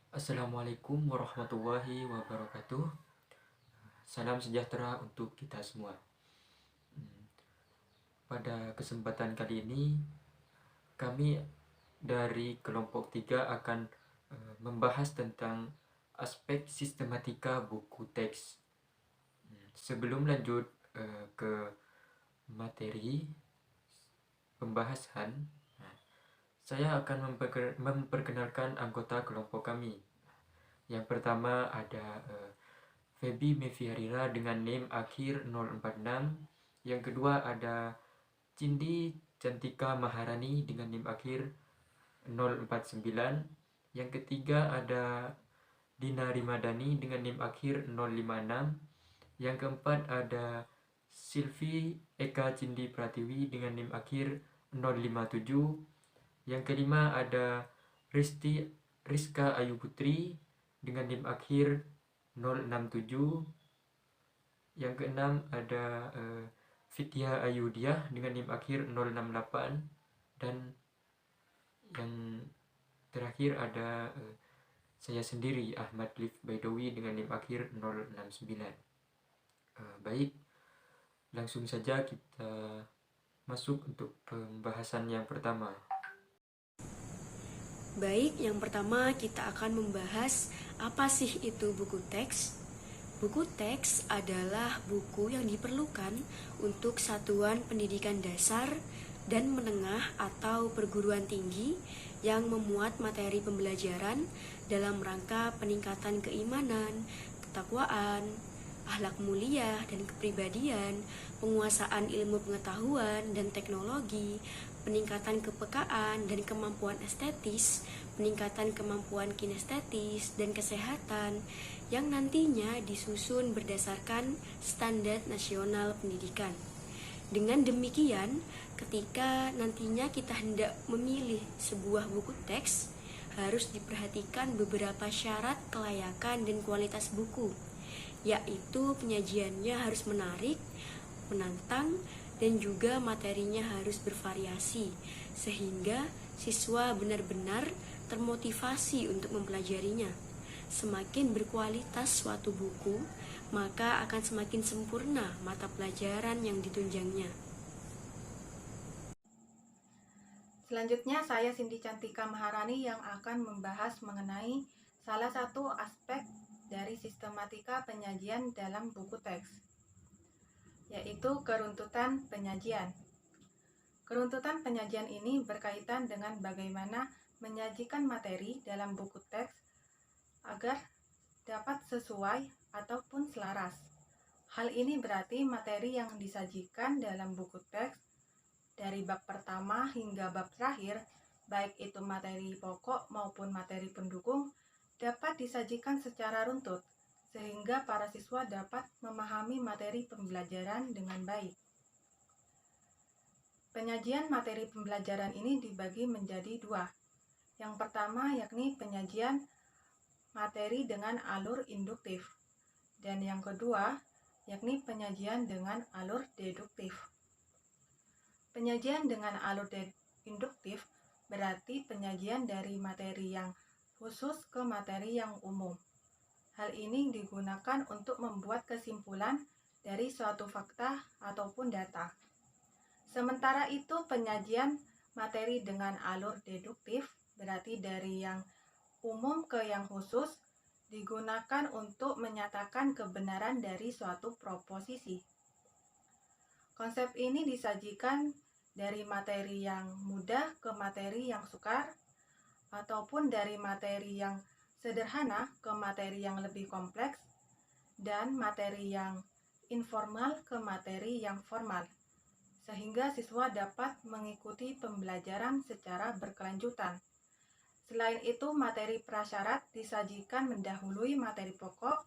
Assalamualaikum warahmatullahi wabarakatuh. Salam sejahtera untuk kita semua. Pada kesempatan kali ini, kami dari kelompok 3 akan membahas tentang aspek sistematika buku teks. Sebelum lanjut ke materi pembahasan, saya akan memperkenalkan anggota kelompok kami. Yang pertama ada Feby Meviarira dengan NIM akhir 046. Yang kedua ada Cindi Cantika Maharani dengan NIM akhir 049. Yang ketiga ada Dina Rimadani dengan NIM akhir 056. Yang keempat ada Silvi Eka Cindi Pratiwi dengan NIM akhir 057. Yang kelima ada Rizka Ayu Putri dengan NIM akhir 067. Yang keenam ada Fitya Ayudiah dengan NIM akhir 068. Dan yang terakhir ada saya sendiri, Ahmad Lif Baidowi dengan NIM akhir 069. Baik, langsung saja kita masuk untuk pembahasan yang pertama. Baik, yang pertama kita akan membahas apa sih itu buku teks. Buku teks adalah buku yang diperlukan untuk satuan pendidikan dasar dan menengah atau perguruan tinggi yang memuat materi pembelajaran dalam rangka peningkatan keimanan, ketakwaan, akhlak mulia dan kepribadian, penguasaan ilmu pengetahuan dan teknologi, peningkatan kepekaan dan kemampuan estetis, peningkatan kemampuan kinestetis dan kesehatan yang nantinya disusun berdasarkan standar nasional pendidikan. Dengan demikian, ketika nantinya kita hendak memilih sebuah buku teks, harus diperhatikan beberapa syarat kelayakan dan kualitas buku, yaitu penyajiannya harus menarik, menantang, dan juga materinya harus bervariasi, sehingga siswa benar-benar termotivasi untuk mempelajarinya. Semakin berkualitas suatu buku, maka akan semakin sempurna mata pelajaran yang ditunjangnya. Selanjutnya saya Cindy Cantika Maharani yang akan membahas mengenai salah satu aspek dari sistematika penyajian dalam buku teks, yaitu keruntutan penyajian. Keruntutan penyajian ini berkaitan dengan bagaimana menyajikan materi dalam buku teks agar dapat sesuai ataupun selaras. Hal ini berarti materi yang disajikan dalam buku teks dari bab pertama hingga bab terakhir, baik itu materi pokok maupun materi pendukung, dapat disajikan secara runtut, sehingga para siswa dapat memahami materi pembelajaran dengan baik. Penyajian materi pembelajaran ini dibagi menjadi dua. Yang pertama yakni penyajian materi dengan alur induktif, dan yang kedua yakni penyajian dengan alur deduktif. Penyajian dengan alur induktif berarti penyajian dari materi yang khusus ke materi yang umum. Hal ini digunakan untuk membuat kesimpulan dari suatu fakta ataupun data. Sementara itu penyajian materi dengan alur deduktif berarti dari yang umum ke yang khusus digunakan untuk menyatakan kebenaran dari suatu proposisi. Konsep ini disajikan dari materi yang mudah ke materi yang sukar, ataupun dari materi yang sederhana ke materi yang lebih kompleks, dan materi yang informal ke materi yang formal, sehingga siswa dapat mengikuti pembelajaran secara berkelanjutan. Selain itu, materi prasyarat disajikan mendahului materi pokok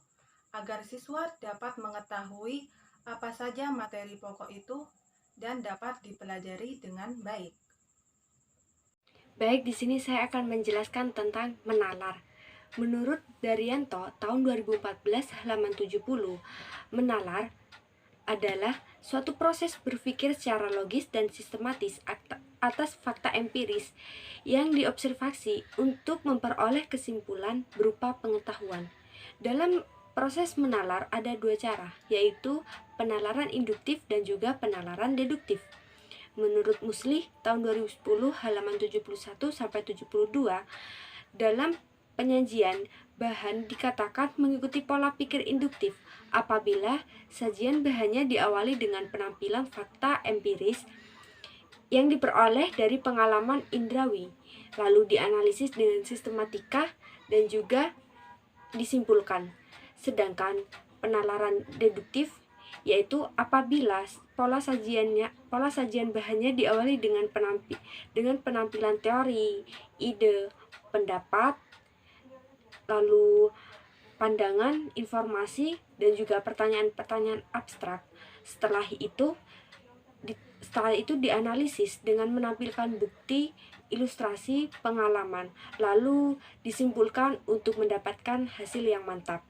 agar siswa dapat mengetahui apa saja materi pokok itu dan dapat dipelajari dengan baik. Baik, di sini saya akan menjelaskan tentang menalar. Menurut Daryanto tahun 2014 halaman 70, menalar adalah suatu proses berpikir secara logis dan sistematis atas fakta empiris yang diobservasi untuk memperoleh kesimpulan berupa pengetahuan. Dalam proses menalar ada dua cara, yaitu penalaran induktif dan juga penalaran deduktif. Menurut Muslih tahun 2010 halaman 71-72, dalam penyajian bahan dikatakan mengikuti pola pikir induktif apabila sajian bahannya diawali dengan penampilan fakta empiris yang diperoleh dari pengalaman indrawi, lalu dianalisis dengan sistematika dan juga disimpulkan. Sedangkan penalaran deduktif yaitu apabila pola sajian bahannya diawali dengan penampilan teori, ide, pendapat, lalu pandangan, informasi, dan juga pertanyaan-pertanyaan abstrak. Setelah itu dianalisis dengan menampilkan bukti, ilustrasi, pengalaman, lalu disimpulkan untuk mendapatkan hasil yang mantap.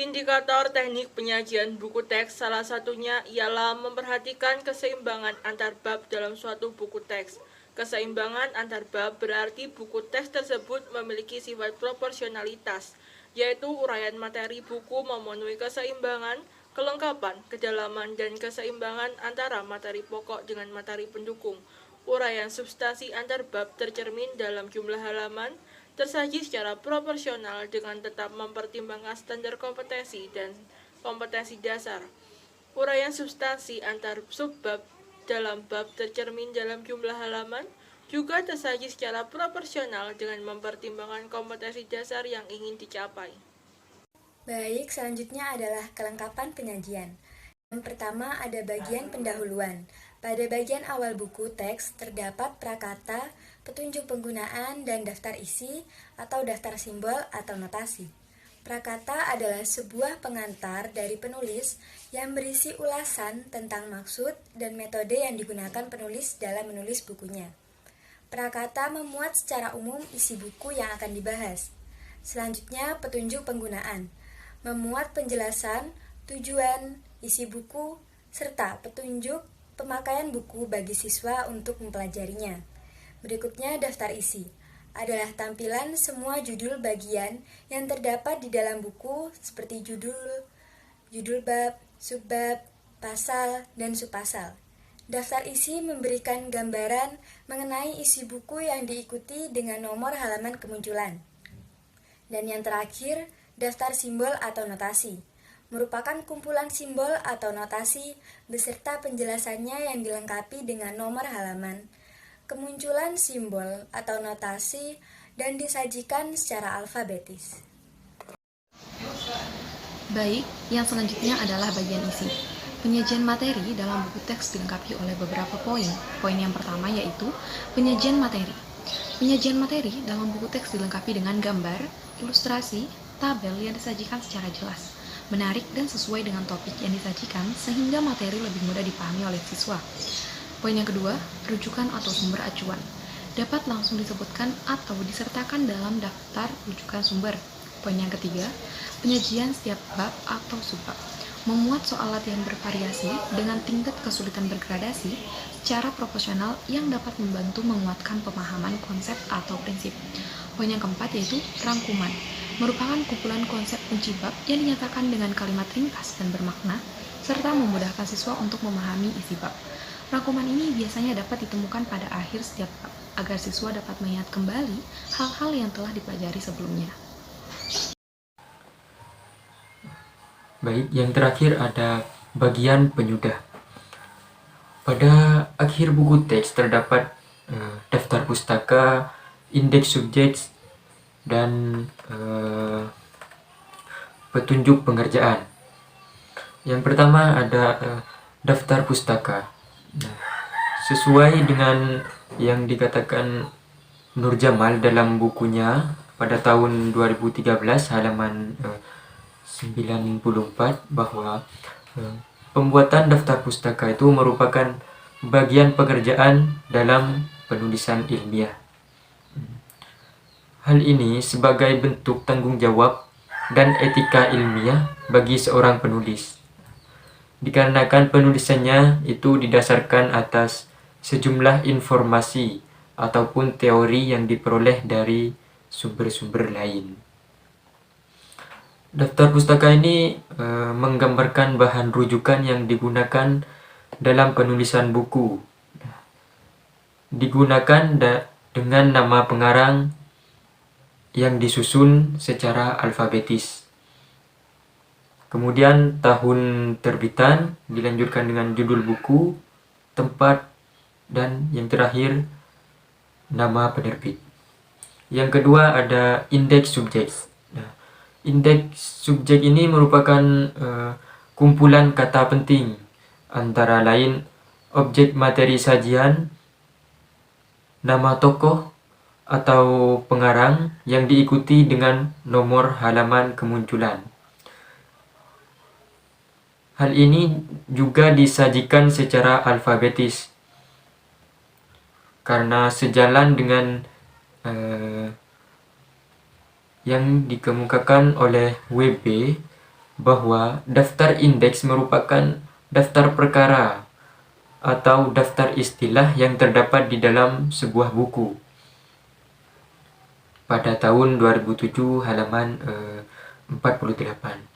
Indikator teknik penyajian buku teks salah satunya ialah memperhatikan keseimbangan antar bab dalam suatu buku teks. Keseimbangan antar bab berarti buku teks tersebut memiliki sifat proporsionalitas, yaitu uraian materi buku memenuhi keseimbangan, kelengkapan, kedalaman, dan keseimbangan antara materi pokok dengan materi pendukung. Uraian substansi antar bab tercermin dalam jumlah halaman, tersaji secara proporsional dengan tetap mempertimbangkan standar kompetensi dan kompetensi dasar. Uraian substansi antar subbab dalam bab tercermin dalam jumlah halaman juga tersaji secara proporsional dengan mempertimbangkan kompetensi dasar yang ingin dicapai. Baik, selanjutnya adalah kelengkapan penyajian. Yang pertama ada bagian pendahuluan. Pada bagian awal buku teks terdapat prakata, petunjuk penggunaan, dan daftar isi atau daftar simbol atau notasi. Prakata adalah sebuah pengantar dari penulis yang berisi ulasan tentang maksud dan metode yang digunakan penulis dalam menulis bukunya. Prakata memuat secara umum isi buku yang akan dibahas. Selanjutnya, petunjuk penggunaan memuat penjelasan, tujuan, isi buku, serta petunjuk pemakaian buku bagi siswa untuk mempelajarinya. Berikutnya, daftar isi adalah tampilan semua judul bagian yang terdapat di dalam buku seperti judul bab, subbab, pasal, dan subpasal. Daftar isi memberikan gambaran mengenai isi buku yang diikuti dengan nomor halaman kemunculan. Dan yang terakhir, daftar simbol atau notasi merupakan kumpulan simbol atau notasi beserta penjelasannya yang dilengkapi dengan nomor halaman, kemunculan simbol atau notasi, dan disajikan secara alfabetis. Baik, yang selanjutnya adalah bagian isi. Penyajian materi dalam buku teks dilengkapi oleh beberapa poin. Poin yang pertama yaitu penyajian materi. Penyajian materi dalam buku teks dilengkapi dengan gambar, ilustrasi, tabel yang disajikan secara jelas, menarik dan sesuai dengan topik yang disajikan sehingga materi lebih mudah dipahami oleh siswa. Poin yang kedua, rujukan atau sumber acuan. Dapat langsung disebutkan atau disertakan dalam daftar rujukan sumber. Poin yang ketiga, penyajian setiap bab atau subbab. Memuat soal latihan bervariasi dengan tingkat kesulitan bergradasi secara proporsional yang dapat membantu menguatkan pemahaman konsep atau prinsip. Poin yang keempat yaitu rangkuman. Merupakan kumpulan konsep kunci bab yang dinyatakan dengan kalimat ringkas dan bermakna, serta memudahkan siswa untuk memahami isi bab. Rangkuman ini biasanya dapat ditemukan pada akhir setiap bab, agar siswa dapat mengingat kembali hal-hal yang telah dipelajari sebelumnya. Baik, yang terakhir ada bagian penyudah. Pada akhir buku teks terdapat daftar pustaka, indeks subjek, dan petunjuk pengerjaan. Yang pertama ada daftar pustaka. Nah, sesuai dengan yang dikatakan Nur Jamal dalam bukunya pada tahun 2013 halaman 94 bahwa pembuatan daftar pustaka itu merupakan bagian pekerjaan dalam penulisan ilmiah. Hal ini sebagai bentuk tanggung jawab dan etika ilmiah bagi seorang penulis. Dikarenakan penulisannya itu didasarkan atas sejumlah informasi ataupun teori yang diperoleh dari sumber-sumber lain. Daftar pustaka ini menggambarkan bahan rujukan yang digunakan dalam penulisan buku. Digunakan dengan nama pengarang yang disusun secara alfabetis. Kemudian tahun terbitan dilanjutkan dengan judul buku, tempat, dan yang terakhir nama penerbit. Yang kedua ada indeks subjek. Nah, indeks subjek ini merupakan kumpulan kata penting, antara lain objek materi sajian, nama tokoh atau pengarang yang diikuti dengan nomor halaman kemunculan. Hal ini juga disajikan secara alfabetis karena sejalan dengan yang dikemukakan oleh WB bahwa daftar indeks merupakan daftar perkara atau daftar istilah yang terdapat di dalam sebuah buku. Pada tahun 2007 halaman 48.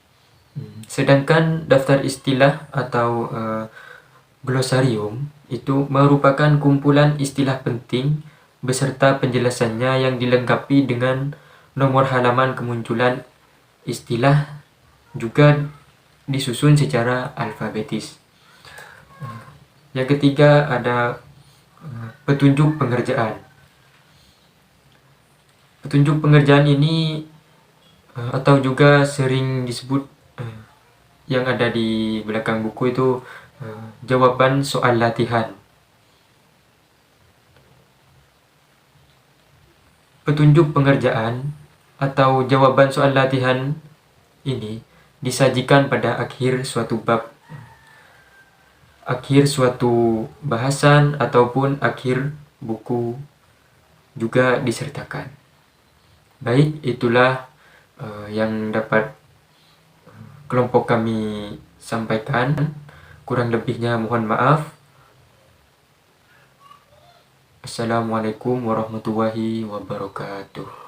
Sedangkan daftar istilah atau glosarium itu merupakan kumpulan istilah penting beserta penjelasannya yang dilengkapi dengan nomor halaman kemunculan istilah, juga disusun secara alfabetis. Yang ketiga ada petunjuk pengerjaan. Petunjuk pengerjaan ini atau juga sering disebut yang ada di belakang buku itu jawaban soal latihan. Petunjuk pengerjaan atau jawaban soal latihan ini disajikan pada akhir suatu bab, akhir suatu bahasan ataupun akhir buku juga disertakan. Baik, itulah yang dapat kelompok kami sampaikan. Kurang lebihnya mohon maaf. Assalamualaikum warahmatullahi wabarakatuh.